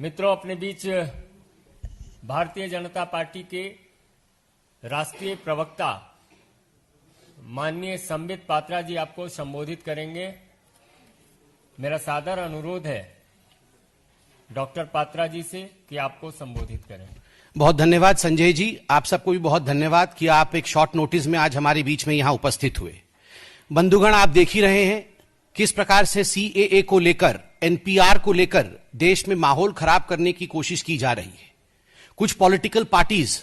मित्रों, अपने बीच भारतीय जनता पार्टी के राष्ट्रीय प्रवक्ता माननीय संबित पात्रा जी आपको संबोधित करेंगे। मेरा सादर अनुरोध है डॉक्टर पात्रा जी से कि आपको संबोधित करें। बहुत धन्यवाद संजय जी, आप सबको भी बहुत धन्यवाद कि आप एक शॉर्ट नोटिस में आज हमारे बीच में यहां उपस्थित हुए। बंधुगण, आप देख ही रहे हैं किस प्रकार से सीएए को लेकर, एनपीआर को लेकर देश में माहौल खराब करने की कोशिश की जा रही है। कुछ पॉलिटिकल पार्टीज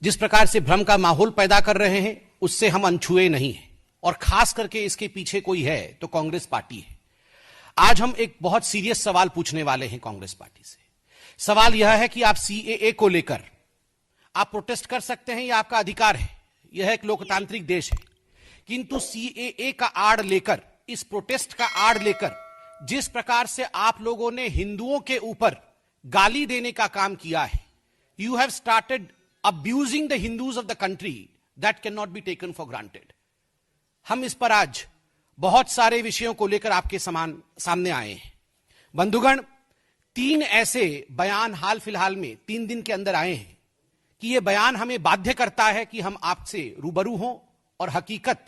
जिस प्रकार से भ्रम का माहौल पैदा कर रहे हैं उससे हम अनछुए नहीं हैं, और खास करके इसके पीछे कोई है तो कांग्रेस पार्टी है। आज हम एक बहुत सीरियस सवाल पूछने वाले हैं कांग्रेस पार्टी से। सवाल यह है कि आप सीएए को लेकर आप प्रोटेस्ट कर सकते हैं, यह आपका अधिकार है, यह एक लोकतांत्रिक देश है, किंतु सीएए का आड़ लेकर, इस प्रोटेस्ट का आड़ लेकर जिस प्रकार से आप लोगों ने हिंदुओं के ऊपर गाली देने का काम किया है, you have started abusing the Hindus of the country, that can not be taken for granted. हम इस पर आज बहुत सारे विषयों को लेकर आपके सामने आए हैं। बंधुगण, 3 ऐसे बयान हाल फिलहाल में 3 दिन के अंदर आए हैं कि यह बयान हमें बाध्य करता है कि हम आपसे रूबरू हों और हकीकत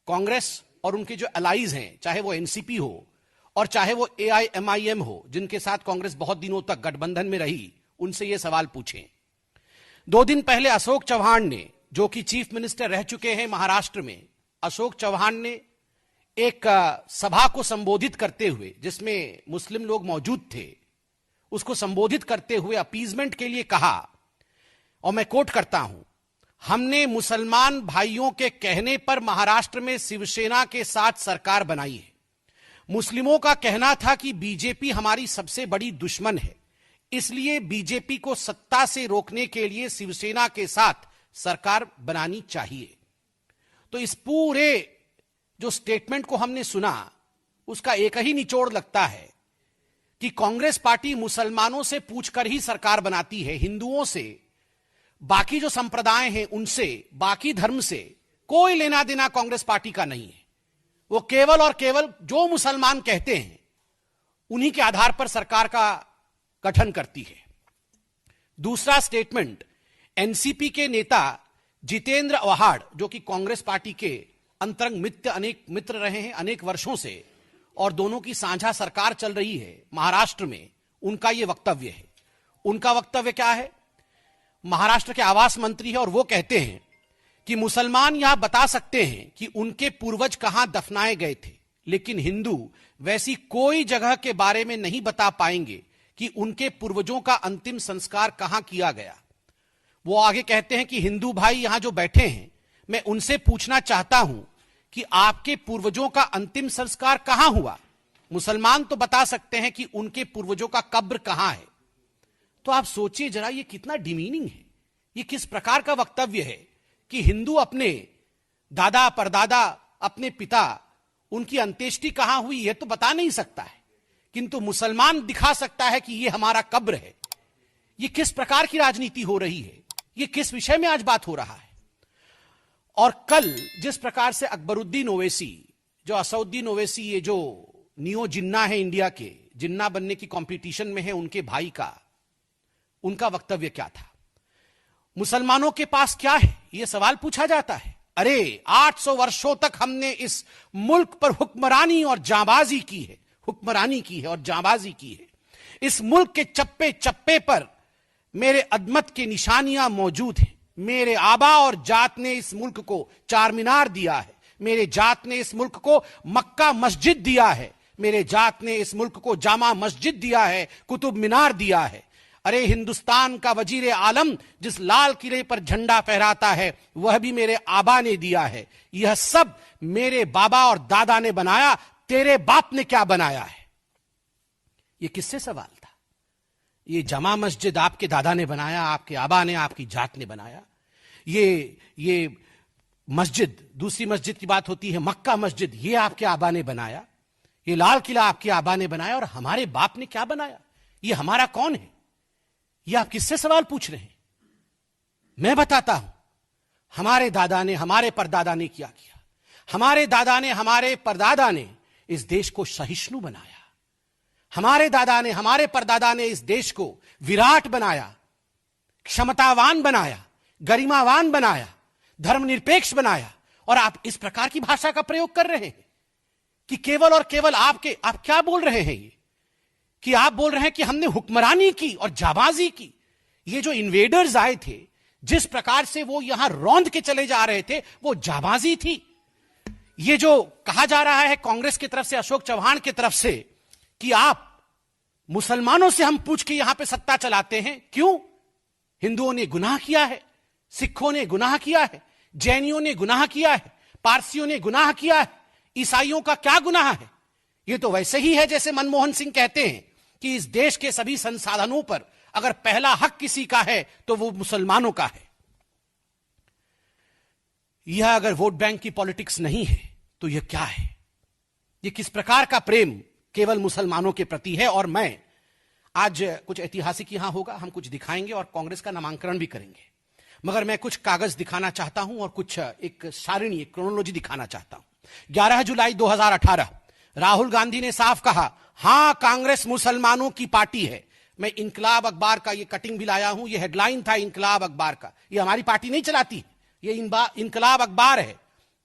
कांग्रेस और उनके जो अलाइज हैं, चाहे वो एनसीपी हो और चाहे वो एआईएमआईएम हो, जिनके साथ कांग्रेस बहुत दिनों तक गठबंधन में रही, उनसे ये सवाल पूछें। 2 दिन पहले अशोक चव्हाण ने, जो कि चीफ मिनिस्टर रह चुके हैं महाराष्ट्र में, अशोक चव्हाण ने एक सभा को संबोधित करते हुए, जिसमें मुस्लिम लोग मौजूद थे, उसको संबोधित करते हुए अपीजमेंट के लिए कहा, और मैं कोट करता हूं, हमने मुसलमान भाइयों के कहने पर महाराष्ट्र में शिवसेना के साथ सरकार बनाई है। मुस्लिमों का कहना था कि बीजेपी हमारी सबसे बड़ी दुश्मन है, इसलिए बीजेपी को सत्ता से रोकने के लिए शिवसेना के साथ सरकार बनानी चाहिए। तो इस पूरे जो स्टेटमेंट को हमने सुना, उसका एक ही निचोड़ लगता है कि कांग्रेस पार्टी मुसलमानों से पूछकर ही सरकार बनाती है, हिंदुओं से, बाकी जो संप्रदाय हैं उनसे, बाकी धर्म से कोई लेना देना कांग्रेस पार्टी का नहीं है। वो केवल और केवल जो मुसलमान कहते हैं उन्हीं के आधार पर सरकार का गठन करती है। दूसरा स्टेटमेंट, एनसीपी के नेता जितेंद्र आव्हाड, जो कि कांग्रेस पार्टी के अंतरंग मित्र रहे हैं अनेक वर्षों से, और दोनों की साझा सरकार चल रही है महाराष्ट्र में, उनका यह वक्तव्य है। उनका वक्तव्य क्या है? महाराष्ट्र के आवास मंत्री है और वो कहते हैं कि मुसलमान यह बता सकते हैं कि उनके पूर्वज कहां दफनाए गए थे, लेकिन हिंदू वैसी कोई जगह के बारे में नहीं बता पाएंगे कि उनके पूर्वजों का अंतिम संस्कार कहां किया गया। वो आगे कहते हैं कि हिंदू भाई यहां जो बैठे हैं, मैं उनसे पूछना चाहता हूं कि आपके पूर्वजों का अंतिम संस्कार कहां हुआ। मुसलमान तो बता सकते हैं कि उनके पूर्वजों का कब्र कहां है। तो आप सोचिए जरा, ये कितना डिमीनिंग है, ये किस प्रकार का वक्तव्य है कि हिंदू अपने दादा परदादा, अपने पिता, उनकी अंत्येष्टि कहां हुई यह तो बता नहीं सकता है, किंतु मुसलमान दिखा सकता है कि यह हमारा कब्र है। यह किस प्रकार की राजनीति हो रही है, यह किस विषय में आज बात हो रहा है। और कल जिस प्रकार से अकबरुद्दीन ओवैसी, जो असदुद्दीन ओवैसी, ये जो नियो जिन्ना है, इंडिया के जिन्ना बनने की कंपटीशन में है, उनके भाई का, उनका वक्तव्य क्या था? मुसलमानों के पास क्या है, यह सवाल पूछा जाता है। अरे 800 वर्षों तक हमने इस मुल्क पर हुक्मरानी और जांबाजी की है, हुक्मरानी की है और जांबाजी की है। इस मुल्क के चप्पे चप्पे पर मेरे अदमत की निशानियां मौजूद हैं। मेरे आबा और जात ने इस मुल्क को चार मीनार दिया है, मेरे जात ने इस मुल्क को मक्का मस्जिद दिया है, मेरे जात ने इस मुल्क को जामा मस्जिद दिया है, कुतुब मीनार दिया है। अरे हिंदुस्तान का वजीर आलम जिस लाल किले पर झंडा फहराता है, वह भी मेरे आबा ने दिया है। यह सब मेरे बाबा और दादा ने बनाया, तेरे बाप ने क्या बनाया है? यह किससे सवाल था? ये जामा मस्जिद आपके दादा ने बनाया, आपके आबा ने, आपकी जात ने बनाया। ये मस्जिद, दूसरी मस्जिद की बात होती है मक्का मस्जिद, ये आपके आबा ने बनाया। ये लाल किला आपके आबा ने बनाया, और हमारे बाप ने क्या बनाया? ये हमारा कौन है? ये आप किससे सवाल पूछ रहे हैं? मैं बताता हूं, हमारे दादा ने, हमारे परदादा ने क्या किया। हमारे दादा ने, हमारे परदादा ने इस देश को सहिष्णु बनाया। हमारे दादा ने, हमारे परदादा ने इस देश को विराट बनाया, क्षमतावान बनाया, गरिमावान बनाया, धर्मनिरपेक्ष बनाया, और आप इस प्रकार की भाषा का प्रयोग कर रहे हैं कि केवल और केवल आप क्या बोल रहे हैं? ये कि आप बोल रहे हैं कि हमने हुक्मरानी की और जाबाजी की। ये जो इन्वेडर्स आए थे, जिस प्रकार से वो यहां रौंद के चले जा रहे थे, वो जाबाजी थी। ये जो कहा जा रहा है कांग्रेस की तरफ से, अशोक चौहान की तरफ से, कि आप मुसलमानों से हम पूछ के यहां पे सत्ता चलाते हैं, क्यों? हिंदुओं ने गुनाह किया है, सिखों ने गुनाह किया है, जैनियों ने गुनाह किया है, पारसियों ने गुनाह किया है, ईसाइयों का क्या गुनाह है? ये तो वैसे ही है जैसे मनमोहन सिंह कहते हैं कि इस देश के सभी संसाधनों पर अगर पहला हक किसी का है तो वो मुसलमानों का है। यह अगर वोट बैंक की पॉलिटिक्स नहीं है तो यह क्या है? यह किस प्रकार का प्रेम केवल मुसलमानों के प्रति है? और मैं आज कुछ ऐतिहासिक यहां होगा, हम कुछ दिखाएंगे और कांग्रेस का नामांकन भी करेंगे, मगर मैं कुछ कागज दिखाना चाहता हूं और कुछ एक सारिणी, एक क्रोनोलॉजी दिखाना चाहता हूं। 11 जुलाई 2018 राहुल गांधी ने साफ कहा, हां कांग्रेस मुसलमानों की पार्टी है। मैं इनकलाब अखबार का ये कटिंग भी लाया हूं, ये हेडलाइन था इनकलाब अखबार का। ये हमारी पार्टी नहीं चलाती, ये इनकलाब अखबार है,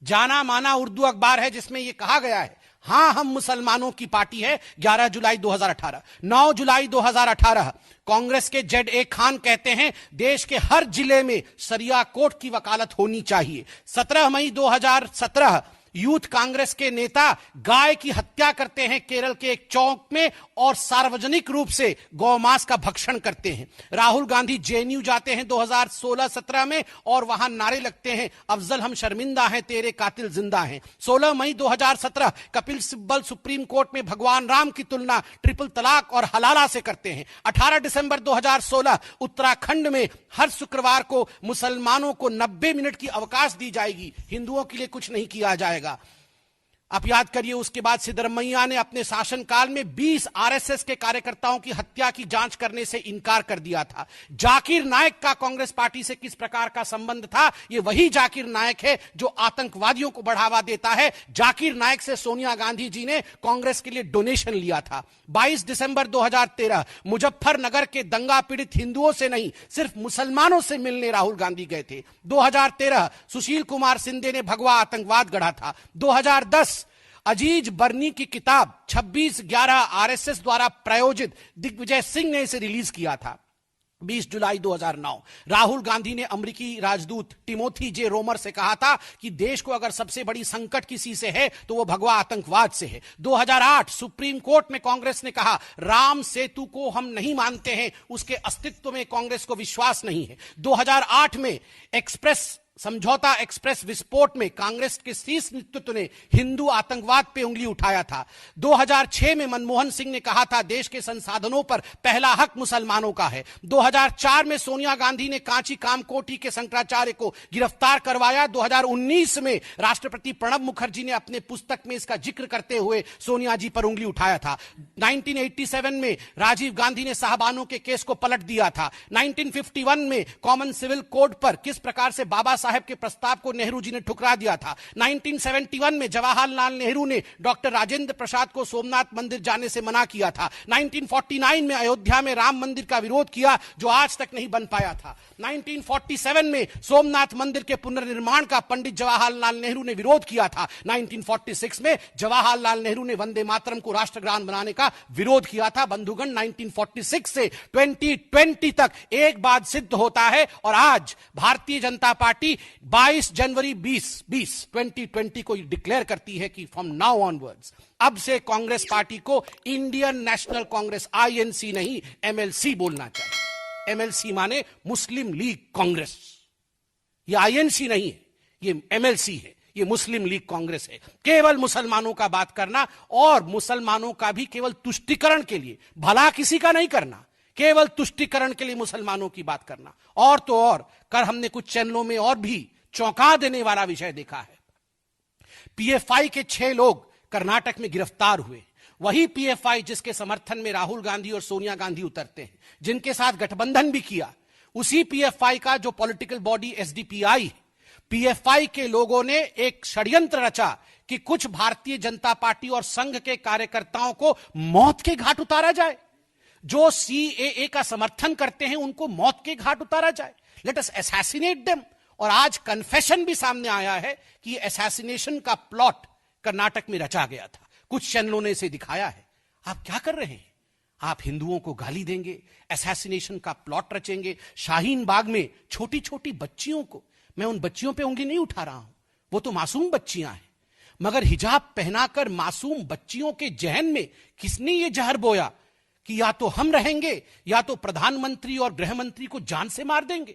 जाना माना उर्दू अखबार है, जिसमें यह कहा गया है हां हम मुसलमानों की पार्टी है। 11 जुलाई 2018। 9 जुलाई 2018 कांग्रेस के ZA खान कहते हैं देश के हर जिले में शरिया कोर्ट की वकालत होनी चाहिए। 17 मई 2017 यूथ कांग्रेस के नेता गाय की हत्या करते हैं केरल के एक चौक में और सार्वजनिक रूप से गौमांस का भक्षण करते हैं। राहुल गांधी JNU जाते हैं 2016-17 में और वहां नारे लगते हैं, अफजल हम शर्मिंदा हैं, तेरे कातिल जिंदा हैं। 16 मई 2017 कपिल सिब्बल सुप्रीम कोर्ट में भगवान राम की तुलना ट्रिपल तलाक और हलाला से करते हैं। 18 दिसंबर 2016 उत्तराखंड में हर शुक्रवार को मुसलमानों को 90 मिनट की अवकाश दी जाएगी, हिंदुओं के लिए कुछ नहीं किया जाएगा। आप याद करिए, उसके बाद सिद्धरमैया ने अपने शासनकाल में 20 RSS के कार्यकर्ताओं की हत्या की जांच करने से इनकार कर दिया था। जाकिर नायक का कांग्रेस पार्टी से किस प्रकार का संबंध था? ये वही जाकिर नायक है जो आतंकवादियों को बढ़ावा देता है। जाकिर नायक से सोनिया गांधी जी ने कांग्रेस के लिए डोनेशन लिया था। 22 दिसंबर 2013 मुजफ्फरनगर के दंगा पीड़ित हिंदुओं से नहीं, सिर्फ मुसलमानों से मिलने राहुल गांधी गए थे। 2013 सुशील कुमार सिंधे ने भगवा आतंकवाद गढ़ा था। 2010 अजीज बर्नी की किताब 26/11 RSS द्वारा प्रायोजित दिग्विजय सिंह ने इसे रिलीज किया था। 20 जुलाई 2009 राहुल गांधी ने अमेरिकी राजदूत टिमोथी J. रोमर से कहा था कि देश को अगर सबसे बड़ी संकट किसी से है तो वो भगवा आतंकवाद से है। 2008 सुप्रीम कोर्ट में कांग्रेस ने कहा राम सेतु को हम नहीं मानते हैं, उसके अस्तित्व में कांग्रेस को विश्वास नहीं है। 2008 में समझौता एक्सप्रेस विस्फोट में कांग्रेस के शीर्ष नेतृत्व ने हिंदू आतंकवाद पे उंगली उठाया था। 2006 में मनमोहन सिंह ने कहा था देश के संसाधनों पर पहला हक मुसलमानों का है। 2004 में सोनिया गांधी ने कांची कामकोटी के शंकराचार्य को गिरफ्तार करवाया। 2019 में राष्ट्रपति प्रणब मुखर्जी ने अपने पुस्तक में इसका जिक्र करते हुए सोनिया जी पर उंगली उठाया था। 1987 में राजीव गांधी ने साहबानों के केस को पलट दिया था। 1951 में कॉमन सिविल कोड पर किस प्रकार से बाबा साहब के प्रस्ताव को नेहरू जी ने ठुकरा दिया था। 1971 में जवाहरलाल नेहरू ने डॉक्टर राजेंद्र प्रसाद को सोमनाथ मंदिर जाने से मना किया था। 1949 में अयोध्या में राम मंदिर का विरोध किया जो आज तक नहीं बन पाया था। 1947 में सोमनाथ मंदिर के पुनर्निर्माण का पंडित जवाहरलाल नेहरू ने विरोध किया था। 1946 में जवाहरलाल नेहरू ने वंदे मातरम को राष्ट्रगान बनाने का विरोध किया था। बंधुगण 1946 से 2020 तक एक बात सिद्ध होता है और आज भारतीय जनता पार्टी 22 जनवरी 2020 को डिक्लेयर करती है कि फ्रॉम नाउ ऑनवर्ड्स अब से कांग्रेस पार्टी को इंडियन नेशनल कांग्रेस INC नहीं MLC बोलना चाहिए। MLC माने मुस्लिम लीग कांग्रेस। ये INC नहीं है, ये MLC है, ये मुस्लिम लीग कांग्रेस है। केवल मुसलमानों का बात करना और मुसलमानों का भी केवल तुष्टीकरण के लिए, भला किसी का नहीं करना, केवल तुष्टीकरण के लिए मुसलमानों की बात करना। और तो और कर हमने कुछ चैनलों में और भी चौंका देने वाला विषय देखा है। PFI के 6 लोग कर्नाटक में गिरफ्तार हुए। वही PFI जिसके समर्थन में राहुल गांधी और सोनिया गांधी उतरते हैं, जिनके साथ गठबंधन भी किया, उसी PFI का जो पॉलिटिकल बॉडी SDPI, PFI के लोगों ने एक षड्यंत्र रचा कि कुछ भारतीय जनता पार्टी और संघ के कार्यकर्ताओं को मौत के घाट उतारा जाए? जो सीएए का समर्थन करते हैं उनको मौत के घाट उतारा जाए? Let us assassinate them. और आज कन्फेशन भी सामने आया है कि असैसिनेशन का प्लॉट कर्नाटक में रचा गया था, कुछ चैनलों ने इसे दिखाया है। आप क्या कर रहे हैं? आप हिंदुओं को गाली देंगे, असैसिनेशन का प्लॉट रचेंगे, शाहीन बाग में छोटी छोटी बच्चियों को, मैं उन बच्चियों पे उंगली नहीं उठा रहा हूं, वो तो मासूम बच्चियां हैं, मगर हिजाब पहनाकर मासूम बच्चियों के जहन में किसने ये जहर बोया कि या तो हम रहेंगे या तो प्रधानमंत्री और गृह मंत्री को जान से मार देंगे?